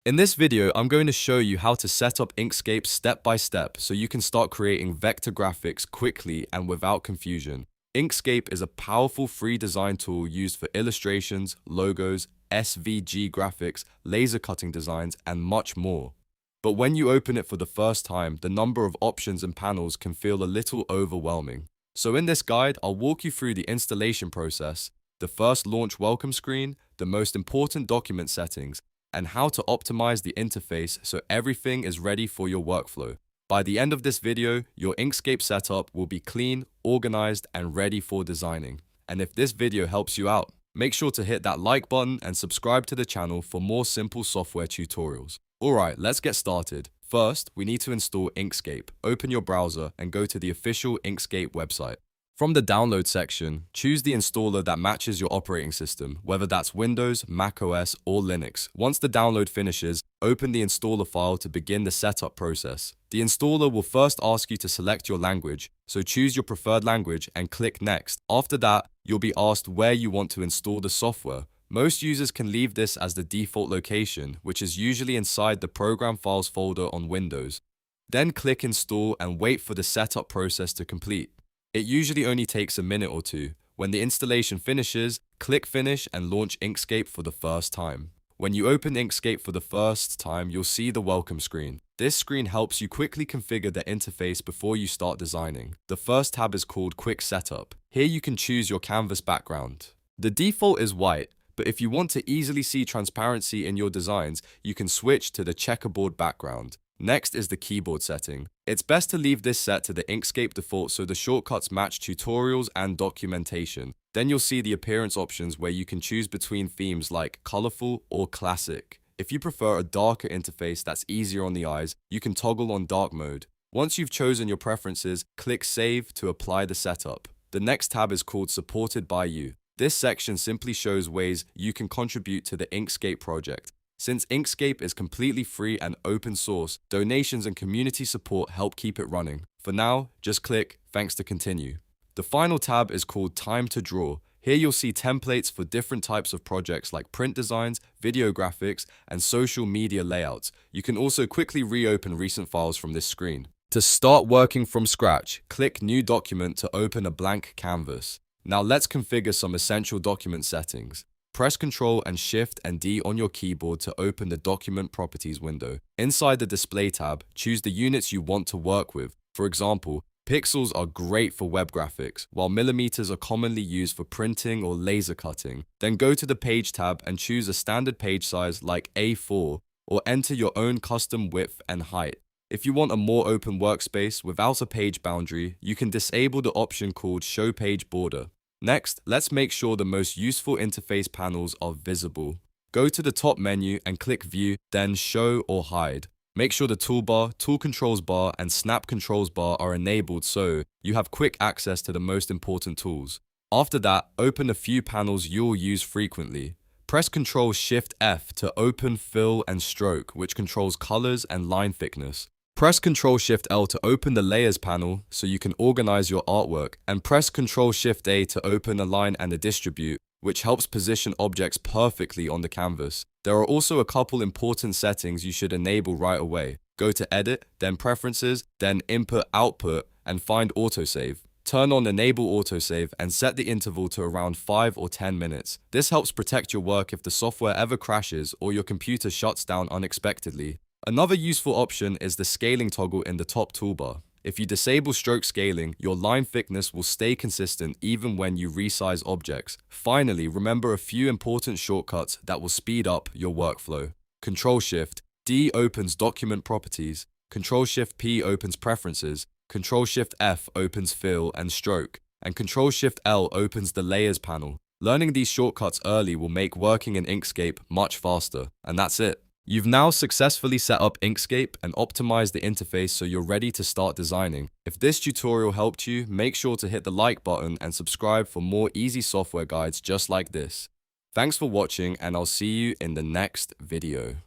In this video, I'm going to show you how to set up Inkscape step by step so you can start creating vector graphics quickly and without confusion. Inkscape is a powerful free design tool used for illustrations, logos, SVG graphics, laser cutting designs, and much more. But when you open it for the first time, the number of options and panels can feel a little overwhelming. So in this guide, I'll walk you through the installation process, the first launch welcome screen, the most important document settings, and how to optimize the interface so everything is ready for your workflow. By the end of this video, your Inkscape setup will be clean, organized, and ready for designing. And if this video helps you out, make sure to hit that like button and subscribe to the channel for more simple software tutorials. Alright, let's get started. First, we need to install Inkscape. Open your browser and go to the official Inkscape website. From the download section, choose the installer that matches your operating system, whether that's Windows, macOS, or Linux. Once the download finishes, open the installer file to begin the setup process. The installer will first ask you to select your language, so choose your preferred language and click Next. After that, you'll be asked where you want to install the software. Most users can leave this as the default location, which is usually inside the Program Files folder on Windows. Then click Install and wait for the setup process to complete. It usually only takes a minute or two. When the installation finishes, click Finish and launch Inkscape for the first time. When you open Inkscape for the first time, you'll see the welcome screen. This screen helps you quickly configure the interface before you start designing. The first tab is called Quick Setup. Here you can choose your canvas background. The default is white, but if you want to easily see transparency in your designs, you can switch to the checkerboard background. Next is the keyboard setting. It's best to leave this set to the Inkscape default so the shortcuts match tutorials and documentation. Then you'll see the appearance options where you can choose between themes like colorful or classic. If you prefer a darker interface that's easier on the eyes, you can toggle on dark mode. Once you've chosen your preferences, click Save to apply the setup. The next tab is called Supported by You. This section simply shows ways you can contribute to the Inkscape project. Since Inkscape is completely free and open source, donations and community support help keep it running. For now, just click Thanks to continue. The final tab is called Time to Draw. Here you'll see templates for different types of projects like print designs, video graphics, and social media layouts. You can also quickly reopen recent files from this screen. To start working from scratch, click New Document to open a blank canvas. Now let's configure some essential document settings. Press Ctrl and Shift and D on your keyboard to open the Document Properties window. Inside the Display tab, choose the units you want to work with. For example, pixels are great for web graphics, while millimeters are commonly used for printing or laser cutting. Then go to the Page tab and choose a standard page size like A4, or enter your own custom width and height. If you want a more open workspace without a page boundary, you can disable the option called Show Page Border. Next, let's make sure the most useful interface panels are visible. Go to the top menu and click View, then Show or Hide. Make sure the toolbar, Tool Controls bar, and Snap Controls bar are enabled so you have quick access to the most important tools. After that, open a few panels you'll use frequently. Press Ctrl-Shift-F to open Fill and Stroke, which controls colors and line thickness. Press Ctrl-Shift-L to open the Layers panel so you can organize your artwork, and press Ctrl-Shift-A to open Align and Distribute, which helps position objects perfectly on the canvas. There are also a couple important settings you should enable right away. Go to Edit, then Preferences, then Input-Output, and find Autosave. Turn on Enable Autosave and set the interval to around 5 or 10 minutes. This helps protect your work if the software ever crashes or your computer shuts down unexpectedly. Another useful option is the scaling toggle in the top toolbar. If you disable stroke scaling, your line thickness will stay consistent even when you resize objects. Finally, remember a few important shortcuts that will speed up your workflow. Ctrl-Shift-D opens Document Properties, Ctrl-Shift-P opens Preferences, Ctrl-Shift-F opens Fill and Stroke, and Ctrl-Shift-L opens the Layers panel. Learning these shortcuts early will make working in Inkscape much faster. And that's it. You've now successfully set up Inkscape and optimized the interface so you're ready to start designing. If this tutorial helped you, make sure to hit the like button and subscribe for more easy software guides just like this. Thanks for watching, and I'll see you in the next video.